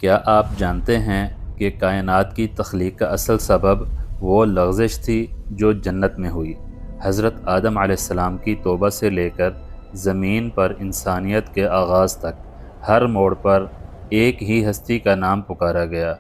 کیا آپ جانتے ہیں کہ کائنات کی تخلیق کا اصل سبب وہ لغزش تھی جو جنت میں ہوئی؟ حضرت آدم علیہ السلام کی توبہ سے لے کر زمین پر انسانیت کے آغاز تک ہر موڑ پر ایک ہی ہستی کا نام پکارا گیا۔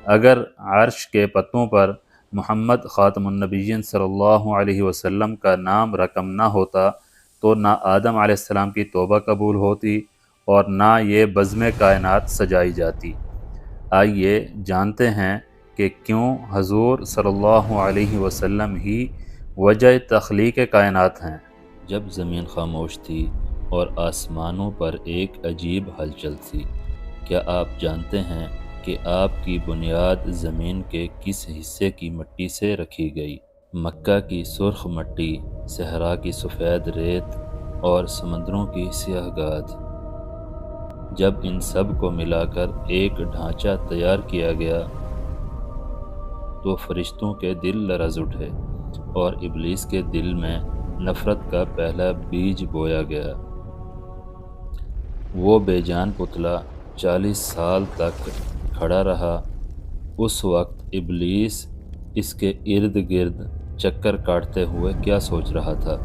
اگر عرش کے پتوں پر محمد خاتم النبیین صلی اللہ علیہ وسلم کا نام رقم نہ ہوتا تو نہ آدم علیہ السلام کی توبہ قبول ہوتی اور نہ یہ بزم کائنات سجائی جاتی۔ آئیے جانتے ہیں کہ کیوں حضور صلی اللہ علیہ وسلم ہی وجہ تخلیق کائنات ہیں۔ جب زمین خاموش تھی اور آسمانوں پر ایک عجیب ہلچل تھی، کیا آپ جانتے ہیں کہ آپ کی بنیاد زمین کے کس حصے کی مٹی سے رکھی گئی؟ مکہ کی سرخ مٹی، صحرا کی سفید ریت اور سمندروں کی سیاہ گاد۔ جب ان سب کو ملا کر ایک ڈھانچہ تیار کیا گیا تو فرشتوں کے دل لرز اٹھے اور ابلیس کے دل میں نفرت کا پہلا بیج بویا گیا۔ وہ بے جان پتلا 40 سال تک کھڑا رہا۔ اس وقت ابلیس اس کے ارد گرد چکر کاٹتے ہوئے کیا سوچ رہا تھا،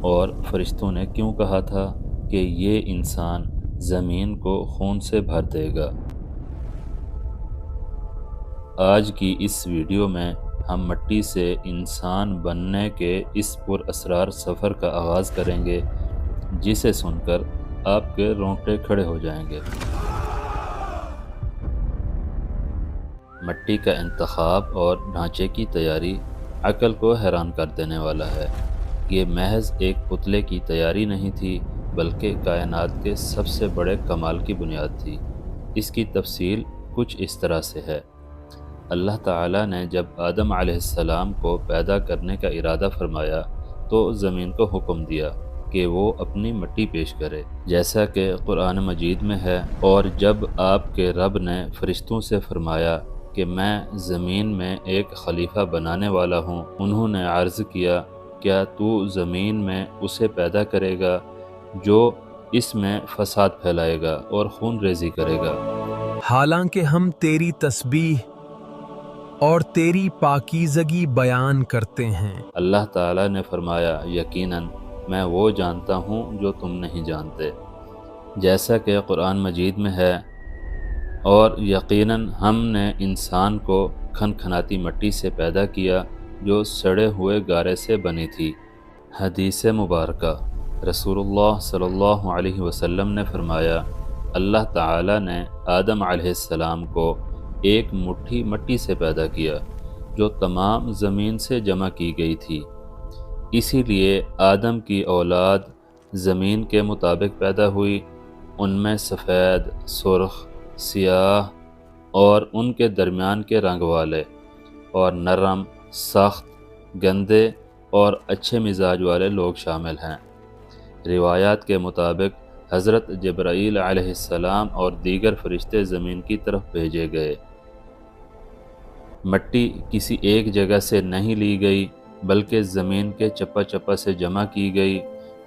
اور فرشتوں نے کیوں کہا تھا کہ یہ انسان زمین کو خون سے بھر دے گا؟ آج کی اس ویڈیو میں ہم مٹی سے انسان بننے کے اس پر اسرار سفر کا آغاز کریں گے، جسے سن کر آپ کے رونگٹے کھڑے ہو جائیں گے۔ مٹی کا انتخاب اور ڈھانچے کی تیاری عقل کو حیران کر دینے والا ہے۔ یہ محض ایک پتلے کی تیاری نہیں تھی، بلکہ کائنات کے سب سے بڑے کمال کی بنیاد تھی۔ اس کی تفصیل کچھ اس طرح سے ہے۔ اللہ تعالیٰ نے جب آدم علیہ السلام کو پیدا کرنے کا ارادہ فرمایا تو زمین کو حکم دیا کہ وہ اپنی مٹی پیش کرے، جیسا کہ قرآن مجید میں ہے۔ اور جب آپ کے رب نے فرشتوں سے فرمایا کہ میں زمین میں ایک خلیفہ بنانے والا ہوں، انہوں نے عرض کیا، کیا تو زمین میں اسے پیدا کرے گا جو اس میں فساد پھیلائے گا اور خون ریزی کرے گا؟ حالانکہ ہم تیری تسبیح اور تیری پاکیزگی بیان کرتے ہیں۔ اللہ تعالیٰ نے فرمایا، یقیناً میں وہ جانتا ہوں جو تم نہیں جانتے، جیسا کہ قرآن مجید میں ہے، اور یقیناً ہم نے انسان کو کھنکھناتی مٹی سے پیدا کیا جو سڑے ہوئے گارے سے بنی تھی۔ حدیث مبارکہ، رسول اللہ صلی اللہ علیہ وسلم نے فرمایا، اللہ تعالیٰ نے آدم علیہ السلام کو ایک مٹھی مٹی سے پیدا کیا جو تمام زمین سے جمع کی گئی تھی۔ اسی لیے آدم کی اولاد زمین کے مطابق پیدا ہوئی، ان میں سفید، سرخ، سیاہ اور ان کے درمیان کے رنگ والے، اور نرم، سخت، گندے اور اچھے مزاج والے لوگ شامل ہیں۔ روایات کے مطابق حضرت جبرائیل علیہ السلام اور دیگر فرشتے زمین کی طرف بھیجے گئے۔ مٹی کسی ایک جگہ سے نہیں لی گئی، بلکہ زمین کے چپا چپا سے جمع کی گئی۔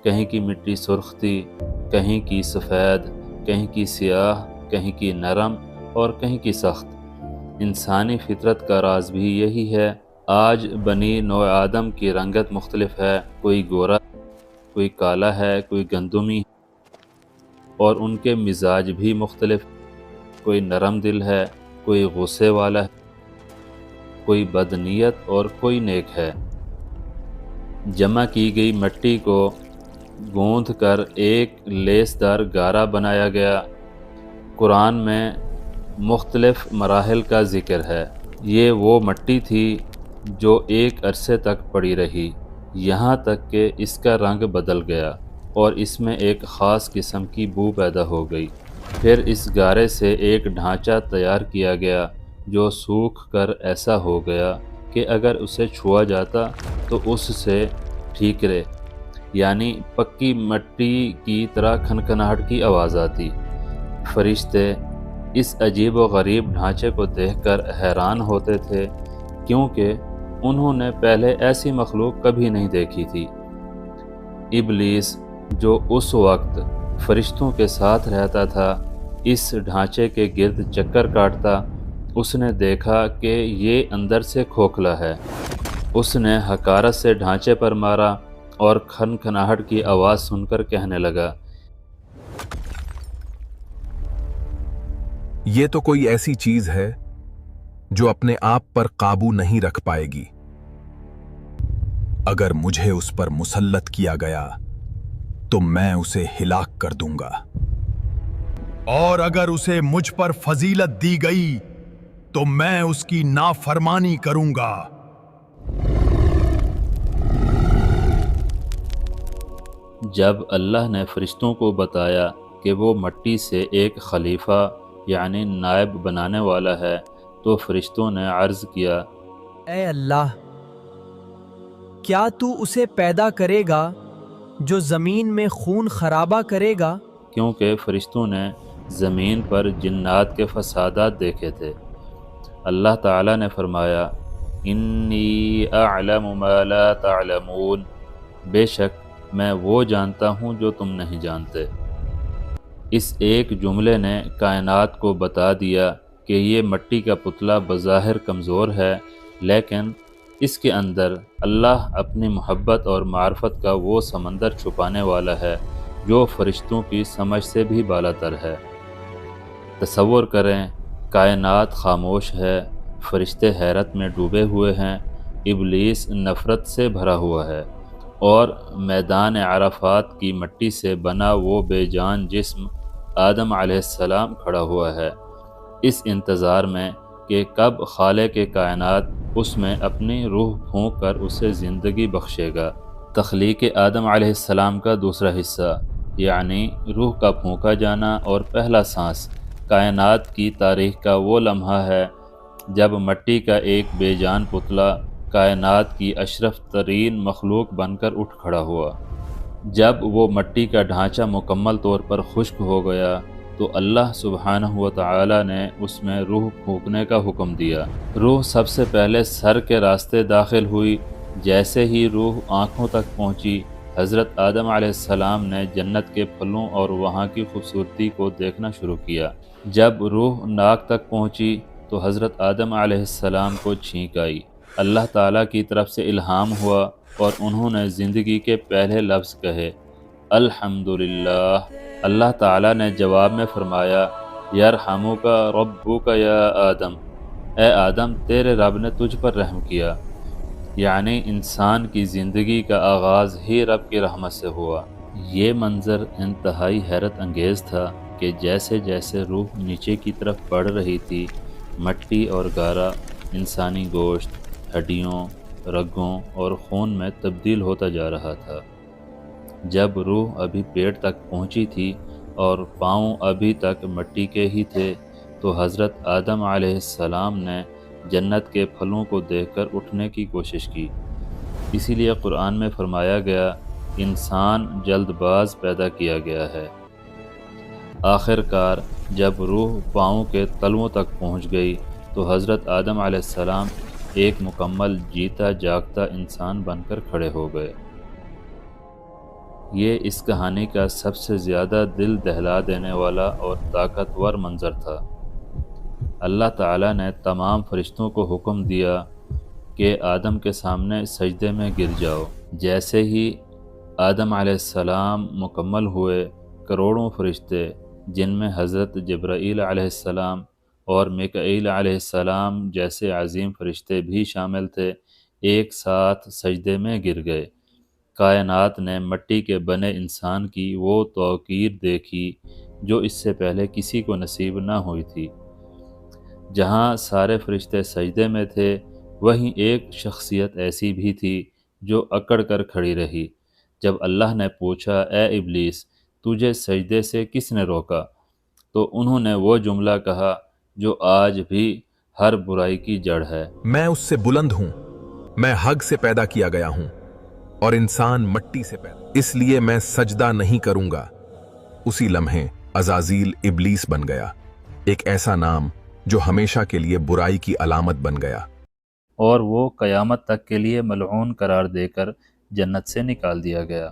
کہیں کی مٹی سرخ تھی، کہیں کی سفید، کہیں کی سیاہ، کہیں کی نرم اور کہیں کی سخت۔ انسانی فطرت کا راز بھی یہی ہے۔ آج بنی نوع آدم کی رنگت مختلف ہے، کوئی گورا، کوئی کالا ہے، کوئی گندمی، اور ان کے مزاج بھی مختلف، کوئی نرم دل ہے، کوئی غصے والا ہے، کوئی بدنیت اور کوئی نیک ہے۔ جمع کی گئی مٹی کو گوندھ کر ایک لیس دار گارا بنایا گیا۔ قرآن میں مختلف مراحل کا ذکر ہے۔ یہ وہ مٹی تھی جو ایک عرصے تک پڑی رہی، یہاں تک کہ اس کا رنگ بدل گیا اور اس میں ایک خاص قسم کی بو پیدا ہو گئی۔ پھر اس گارے سے ایک ڈھانچہ تیار کیا گیا جو سوکھ کر ایسا ہو گیا کہ اگر اسے چھوا جاتا تو اس سے ٹھیکرے، یعنی پکی مٹی کی طرح کھنکھناہٹ کی آواز آتی۔ فرشتے اس عجیب و غریب ڈھانچے کو دیکھ کر حیران ہوتے تھے، کیونکہ انہوں نے پہلے ایسی مخلوق کبھی نہیں دیکھی تھی۔ ابلیس جو اس وقت فرشتوں کے ساتھ رہتا تھا، اس ڈھانچے کے گرد چکر کاٹتا، اس نے دیکھا کہ یہ اندر سے کھوکھلا ہے۔ اس نے حقارت سے ڈھانچے پر مارا اور کھنکھناہٹ کی آواز سن کر کہنے لگا، یہ تو کوئی ایسی چیز ہے جو اپنے آپ پر قابو نہیں رکھ پائے گی۔ اگر مجھے اس پر مسلط کیا گیا تو میں اسے ہلاک کر دوں گا، اور اگر اسے مجھ پر فضیلت دی گئی تو میں اس کی نافرمانی کروں گا۔ جب اللہ نے فرشتوں کو بتایا کہ وہ مٹی سے ایک خلیفہ یعنی نائب بنانے والا ہے، تو فرشتوں نے عرض کیا، اے اللہ، کیا تو اسے پیدا کرے گا جو زمین میں خون خرابہ کرے گا؟ کیونکہ فرشتوں نے زمین پر جنات کے فسادات دیکھے تھے۔ اللہ تعالیٰ نے فرمایا، انی اعلم ما لا تعلمون، بے شک میں وہ جانتا ہوں جو تم نہیں جانتے۔ اس ایک جملے نے کائنات کو بتا دیا کہ یہ مٹی کا پتلا بظاہر کمزور ہے، لیکن اس کے اندر اللہ اپنی محبت اور معرفت کا وہ سمندر چھپانے والا ہے جو فرشتوں کی سمجھ سے بھی بالاتر ہے۔ تصور کریں، کائنات خاموش ہے، فرشتے حیرت میں ڈوبے ہوئے ہیں، ابلیس نفرت سے بھرا ہوا ہے، اور میدان عرفات کی مٹی سے بنا وہ بے جان جسم آدم علیہ السلام کھڑا ہوا ہے، اس انتظار میں کہ کب خالق کائنات اس میں اپنی روح پھونک کر اسے زندگی بخشے گا۔ تخلیق آدم علیہ السلام کا دوسرا حصہ یعنی روح کا پھونکا جانا اور پہلا سانس کائنات کی تاریخ کا وہ لمحہ ہے جب مٹی کا ایک بے جان پتلا کائنات کی اشرف ترین مخلوق بن کر اٹھ کھڑا ہوا۔ جب وہ مٹی کا ڈھانچہ مکمل طور پر خشک ہو گیا تو اللہ سبحانہ و تعالی نے اس میں روح پھونکنے کا حکم دیا۔ روح سب سے پہلے سر کے راستے داخل ہوئی۔ جیسے ہی روح آنکھوں تک پہنچی، حضرت آدم علیہ السلام نے جنت کے پھلوں اور وہاں کی خوبصورتی کو دیکھنا شروع کیا۔ جب روح ناک تک پہنچی تو حضرت آدم علیہ السلام کو چھینک آئی۔ اللہ تعالیٰ کی طرف سے الہام ہوا اور انہوں نے زندگی کے پہلے لفظ کہے، الحمدللہ۔ اللہ تعالیٰ نے جواب میں فرمایا، یرحمک ربک یا آدم، اے آدم تیرے رب نے تجھ پر رحم کیا۔ یعنی انسان کی زندگی کا آغاز ہی رب کی رحمت سے ہوا۔ یہ منظر انتہائی حیرت انگیز تھا کہ جیسے جیسے روح نیچے کی طرف بڑھ رہی تھی، مٹی اور گارا انسانی گوشت، ہڈیوں، رگوں اور خون میں تبدیل ہوتا جا رہا تھا۔ جب روح ابھی پیٹ تک پہنچی تھی اور پاؤں ابھی تک مٹی کے ہی تھے تو حضرت آدم علیہ السلام نے جنت کے پھلوں کو دیکھ کر اٹھنے کی کوشش کی۔ اسی لیے قرآن میں فرمایا گیا، انسان جلد باز پیدا کیا گیا ہے۔ آخر کار جب روح پاؤں کے تلووں تک پہنچ گئی تو حضرت آدم علیہ السلام ایک مکمل جیتا جاگتا انسان بن کر کھڑے ہو گئے۔ یہ اس کہانی کا سب سے زیادہ دل دہلا دینے والا اور طاقتور منظر تھا۔ اللہ تعالیٰ نے تمام فرشتوں کو حکم دیا کہ آدم کے سامنے سجدے میں گر جاؤ۔ جیسے ہی آدم علیہ السلام مکمل ہوئے، کروڑوں فرشتے جن میں حضرت جبرائیل علیہ السلام اور میکائیل علیہ السلام جیسے عظیم فرشتے بھی شامل تھے، ایک ساتھ سجدے میں گر گئے۔ کائنات نے مٹی کے بنے انسان کی وہ توقیر دیکھی جو اس سے پہلے کسی کو نصیب نہ ہوئی تھی۔ جہاں سارے فرشتے سجدے میں تھے، وہیں ایک شخصیت ایسی بھی تھی جو اکڑ کر کھڑی رہی۔ جب اللہ نے پوچھا، اے ابلیس، تجھے سجدے سے کس نے روکا؟ تو انہوں نے وہ جملہ کہا جو آج بھی ہر برائی کی جڑ ہے، میں اس سے بلند ہوں، میں حق سے پیدا کیا گیا ہوں اور انسان مٹی سے پیدا، اس لیے میں سجدہ نہیں کروں گا۔ اسی لمحے عزازیل ابلیس بن گیا، ایک ایسا نام جو ہمیشہ کے لیے برائی کی علامت بن گیا، اور وہ قیامت تک کے لیے ملعون قرار دے کر جنت سے نکال دیا گیا۔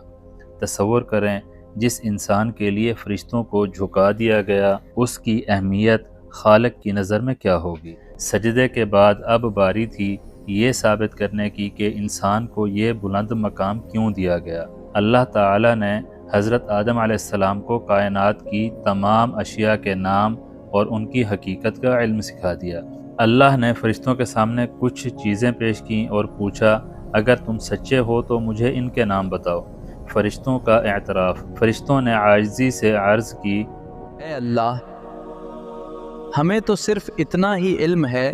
تصور کریں جس انسان کے لیے فرشتوں کو جھکا دیا گیا اس کی اہمیت خالق کی نظر میں کیا ہوگی۔ سجدے کے بعد اب باری تھی یہ ثابت کرنے کی کہ انسان کو یہ بلند مقام کیوں دیا گیا۔ اللہ تعالیٰ نے حضرت آدم علیہ السلام کو کائنات کی تمام اشیاء کے نام اور ان کی حقیقت کا علم سکھا دیا۔ اللہ نے فرشتوں کے سامنے کچھ چیزیں پیش کیں اور پوچھا اگر تم سچے ہو تو مجھے ان کے نام بتاؤ۔ فرشتوں کا اعتراف۔ فرشتوں نے عاجزی سے عرض کی، اے اللہ، ہمیں تو صرف اتنا ہی علم ہے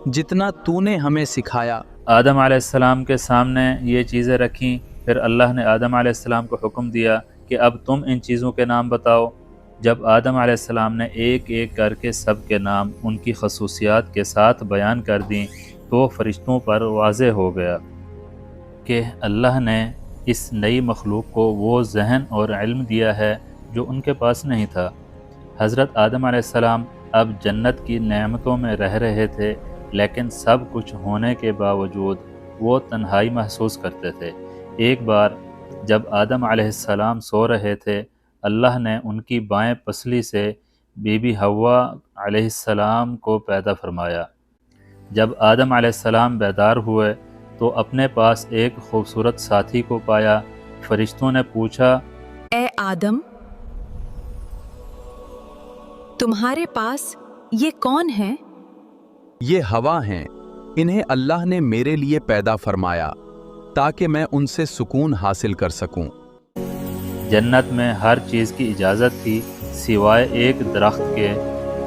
جتنا تو نے ہمیں سکھایا۔ آدم علیہ السلام کے سامنے یہ چیزیں رکھیں، پھر اللہ نے آدم علیہ السلام کو حکم دیا کہ اب تم ان چیزوں کے نام بتاؤ۔ جب آدم علیہ السلام نے ایک ایک کر کے سب کے نام ان کی خصوصیات کے ساتھ بیان کر دیں تو فرشتوں پر واضح ہو گیا کہ اللہ نے اس نئی مخلوق کو وہ ذہن اور علم دیا ہے جو ان کے پاس نہیں تھا۔ حضرت آدم علیہ السلام اب جنت کی نعمتوں میں رہ رہے تھے، لیکن سب کچھ ہونے کے باوجود وہ تنہائی محسوس کرتے تھے۔ ایک بار جب آدم علیہ السلام سو رہے تھے، اللہ نے ان کی بائیں پسلی سے بی بی حوا علیہ السلام کو پیدا فرمایا۔ جب آدم علیہ السلام بیدار ہوئے تو اپنے پاس ایک خوبصورت ساتھی کو پایا۔ فرشتوں نے پوچھا، اے آدم، تمہارے پاس یہ کون ہے؟ یہ ہوا ہیں، انہیں اللہ نے میرے لیے پیدا فرمایا تاکہ میں ان سے سکون حاصل کر سکوں۔ جنت میں ہر چیز کی اجازت تھی سوائے ایک درخت کے۔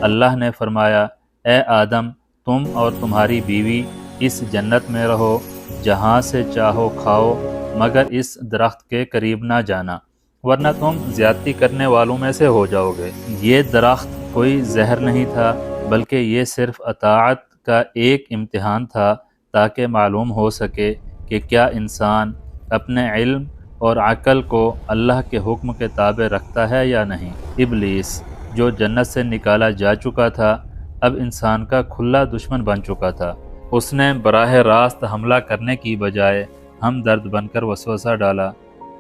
اللہ نے فرمایا، اے آدم، تم اور تمہاری بیوی اس جنت میں رہو، جہاں سے چاہو کھاؤ، مگر اس درخت کے قریب نہ جانا، ورنہ تم زیادتی کرنے والوں میں سے ہو جاؤ گے۔ یہ درخت کوئی زہر نہیں تھا، بلکہ یہ صرف اطاعت کا ایک امتحان تھا تاکہ معلوم ہو سکے کہ کیا انسان اپنے علم اور عقل کو اللہ کے حکم کے تابع رکھتا ہے یا نہیں۔ ابلیس جو جنت سے نکالا جا چکا تھا اب انسان کا کھلا دشمن بن چکا تھا۔ اس نے براہ راست حملہ کرنے کی بجائے ہمدرد بن کر وسوسہ ڈالا۔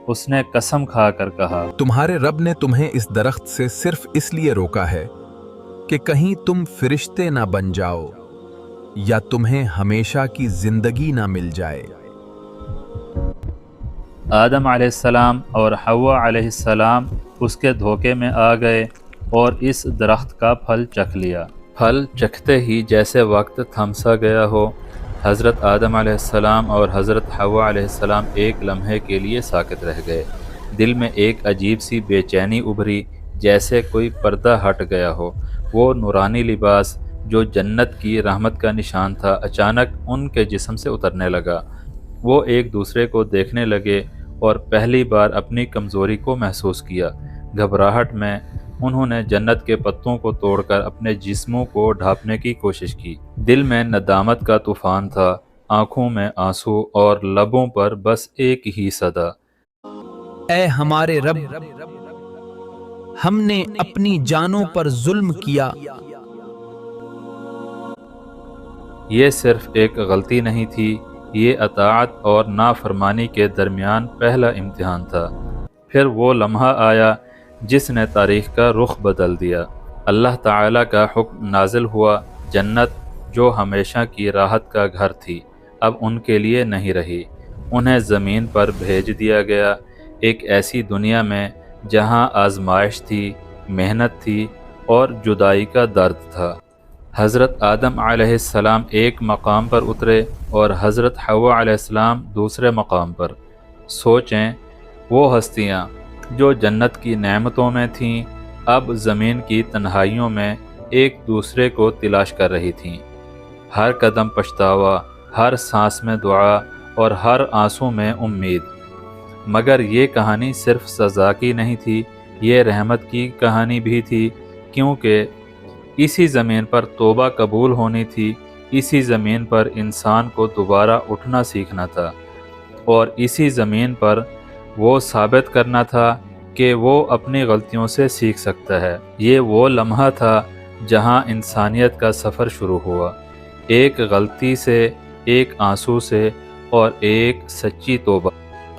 اس نے قسم کھا کر کہا، تمہارے رب نے تمہیں اس درخت سے صرف اس لیے روکا ہے کہ کہیں تم فرشتے نہ بن جاؤ یا تمہیں ہمیشہ کی زندگی نہ مل جائے۔ آدم علیہ السلام اور حوا علیہ السلام اس کے دھوکے میں آ گئے اور اس درخت کا پھل چکھ لیا۔ پھل چکھتے ہی جیسے وقت تھم سا گیا ہو، حضرت آدم علیہ السلام اور حضرت حوا علیہ السلام ایک لمحے کے لیے ساکت رہ گئے۔ دل میں ایک عجیب سی بے چینی ابھری، جیسے کوئی پردہ ہٹ گیا ہو۔ وہ نورانی لباس جو جنت کی رحمت کا نشان تھا اچانک ان کے جسم سے اترنے لگا۔ وہ ایک دوسرے کو دیکھنے لگے اور پہلی بار اپنی کمزوری کو محسوس کیا۔ گھبراہٹ میں انہوں نے جنت کے پتوں کو توڑ کر اپنے جسموں کو ڈھانپنے کی کوشش کی۔ دل میں ندامت کا طوفان تھا، آنکھوں میں آنسو اور لبوں پر بس ایک ہی صدا، اے ہمارے رب، ہم نے اپنی جانوں پر ظلم کیا۔ یہ صرف ایک غلطی نہیں تھی، یہ اطاعت اور نافرمانی کے درمیان پہلا امتحان تھا۔ پھر وہ لمحہ آیا جس نے تاریخ کا رخ بدل دیا۔ اللہ تعالیٰ کا حکم نازل ہوا، جنت جو ہمیشہ کی راحت کا گھر تھی اب ان کے لیے نہیں رہی۔ انہیں زمین پر بھیج دیا گیا، ایک ایسی دنیا میں جہاں آزمائش تھی، محنت تھی اور جدائی کا درد تھا۔ حضرت آدم علیہ السلام ایک مقام پر اترے اور حضرت حوا علیہ السلام دوسرے مقام پر۔ سوچیں، وہ ہستیاں جو جنت کی نعمتوں میں تھیں اب زمین کی تنہائیوں میں ایک دوسرے کو تلاش کر رہی تھیں۔ ہر قدم پچھتاوا، ہر سانس میں دعا اور ہر آنسو میں امید۔ مگر یہ کہانی صرف سزا کی نہیں تھی، یہ رحمت کی کہانی بھی تھی، کیونکہ اسی زمین پر توبہ قبول ہونی تھی، اسی زمین پر انسان کو دوبارہ اٹھنا سیکھنا تھا، اور اسی زمین پر وہ ثابت کرنا تھا کہ وہ اپنی غلطیوں سے سیکھ سکتا ہے۔ یہ وہ لمحہ تھا جہاں انسانیت کا سفر شروع ہوا، ایک غلطی سے، ایک آنسو سے اور ایک سچی توبہ۔